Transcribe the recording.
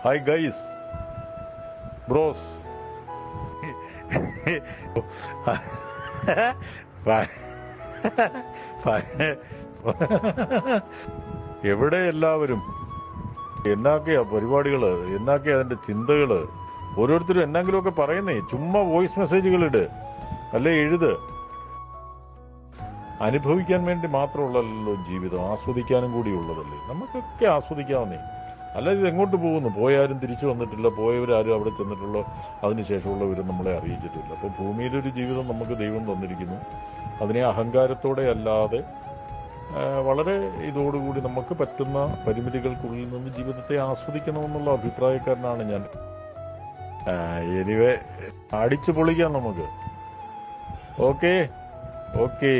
Hi guys bros. എവിടെ എല്ലാവരും? എന്നാക്കെയാ പരിപാടികള്? എന്നാക്കെയാ അതിന്റെ ചിന്തകള്? ഓരോരുത്തരും എന്നെങ്കിലുമൊക്കെ പറയുന്നേ. ചുമ്മാ വോയിസ് മെസ്സേജുകൾ ഇട്, അല്ലെ എഴുത്. അനുഭവിക്കാൻ വേണ്ടി മാത്രമുള്ളല്ലോ ജീവിതം, ആസ്വദിക്കാനും കൂടി ഉള്ളതല്ലേ. നമുക്കൊക്കെ ആസ്വദിക്കാവുന്നേ. അല്ലാതെ ഇത് എങ്ങോട്ട് പോകുന്നു? പോയാരും തിരിച്ചു വന്നിട്ടില്ല, പോയവരാരും അവിടെ ചെന്നിട്ടുള്ള അതിനുശേഷമുള്ളവരും നമ്മളെ അറിയിച്ചിട്ടില്ല. അപ്പോൾ ഭൂമിയിലൊരു ജീവിതം നമുക്ക് ദൈവം തന്നിരിക്കുന്നു. അതിനെ അഹങ്കാരത്തോടെ അല്ലാതെ വളരെ ഇതോടുകൂടി നമുക്ക് പറ്റുന്ന പരിമിതികൾക്കുള്ളിൽ നിന്ന് ജീവിതത്തെ ആസ്വദിക്കണമെന്നുള്ള അഭിപ്രായക്കാരനാണ് ഞാൻ. എനിവേ, അടിച്ചു പൊളിക്കാം നമുക്ക്. ഓക്കേ.